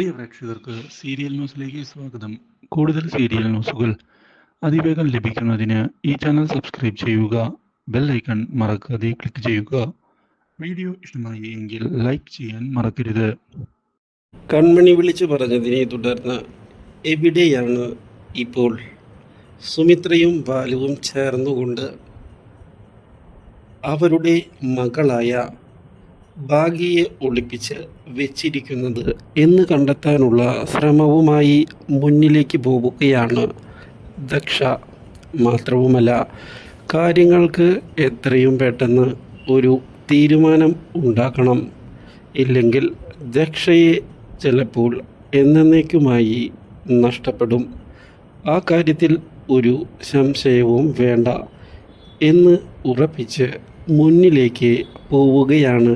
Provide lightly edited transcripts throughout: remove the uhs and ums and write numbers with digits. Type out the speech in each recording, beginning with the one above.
പ്രിയ പ്രേക്ഷകർക്ക് സീരിയൽ ന്യൂസിലേക്ക് സ്വാഗതം. കൂടുതൽ സീരിയൽ ന്യൂസുകൾ അതിവേഗം ലഭിക്കുന്നതിന് ഈ ചാനൽ സബ്സ്ക്രൈബ് ചെയ്യുക. ബെൽ ഐക്കൺ മറക്കാതെ ക്ലിക്ക് ചെയ്യുക. വീഡിയോ ഇഷ്ടമായി എങ്കിൽ ലൈക്ക് ചെയ്യാൻ മറക്കരുത്. കൺമണി വിളിച്ചു പറഞ്ഞതിനെ തുടർന്ന് എവിടെയാണ് ഇപ്പോൾ സുമിത്രയും ബാലുവും ചേർന്നുകൊണ്ട് അവരുടെ മകളായ ഭാഗ്യയെ ഒളിപ്പിച്ച് വെച്ചിരിക്കുന്നത് എന്ന് കണ്ടെത്താനുള്ള ശ്രമവുമായി മുന്നിലേക്ക് പോവുകയാണ് ദക്ഷ. മാത്രവുമല്ല, കാര്യങ്ങൾക്ക് എത്രയും പെട്ടെന്ന് ഒരു തീരുമാനം ഉണ്ടാക്കണം. ഇല്ലെങ്കിൽ ദക്ഷയെ ചിലപ്പോൾ എന്നേക്കുമായി നഷ്ടപ്പെടും. ആ കാര്യത്തിൽ ഒരു സംശയവും വേണ്ട എന്ന് ഉറപ്പിച്ച് മുന്നിലേക്ക് പോവുകയാണ്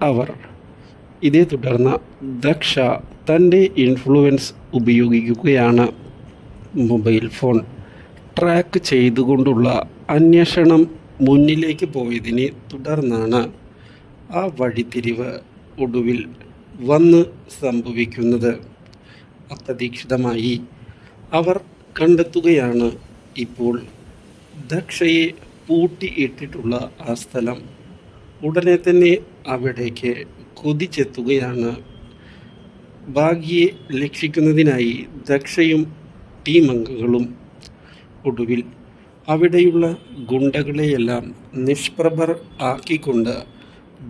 അവർ. ഇതേ തുടർന്ന് ദക്ഷ തൻ്റെ ഇൻഫ്ലുവൻസ് ഉപയോഗിക്കുകയാണ്. മൊബൈൽ ഫോൺ ട്രാക്ക് ചെയ്തുകൊണ്ടുള്ള അന്വേഷണം മുന്നിലേക്ക് പോയതിനെ തുടർന്നാണ് ആ വഴിത്തിരിവ് ഒടുവിൽ വന്ന് സംഭവിക്കുന്നത്. അപ്രതീക്ഷിതമായി അവർ കണ്ടെത്തുകയാണ് ഇപ്പോൾ ദക്ഷയെ പൂട്ടിയിട്ടിട്ടുള്ള ആ സ്ഥലം. ഉടനെ തന്നെ അവിടേക്ക് കുതിച്ചെത്തുകയാണ്. ഭാഗ്യയെ രക്ഷിക്കുന്നതിനായി ദക്ഷയും ടീം അംഗങ്ങളും. ഒടുവിൽ അവിടെയുള്ള ഗുണ്ടകളെയെല്ലാം നിഷ്പ്രഭർ ആക്കിക്കൊണ്ട്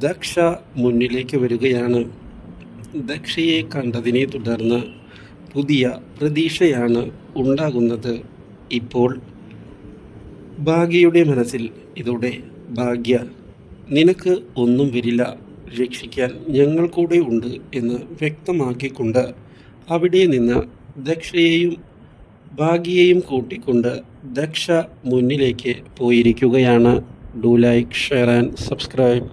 ദക്ഷ മുന്നിലേക്ക് വരികയാണ്. ദക്ഷയെ കണ്ടതിനെ തുടർന്ന് പുതിയ പ്രതീക്ഷയാണ് ഉണ്ടാകുന്നത് ഇപ്പോൾ ഭാഗ്യയുടെ മനസ്സിൽ. ഇതോടെ ഭാഗ്യ, നിനക്ക് ഒന്നും വരില്ല, രക്ഷിക്കാൻ ഞങ്ങൾ കൂടെ ഉണ്ട് എന്ന് വ്യക്തമാക്കിക്കൊണ്ട് അവിടെ നിന്ന് ദക്ഷയെയും ഭാഗ്യയെയും കൂട്ടിക്കൊണ്ട് ദക്ഷ മുന്നിലേക്ക് പോയിരിക്കുകയാണ്. Do like, share and subscribe.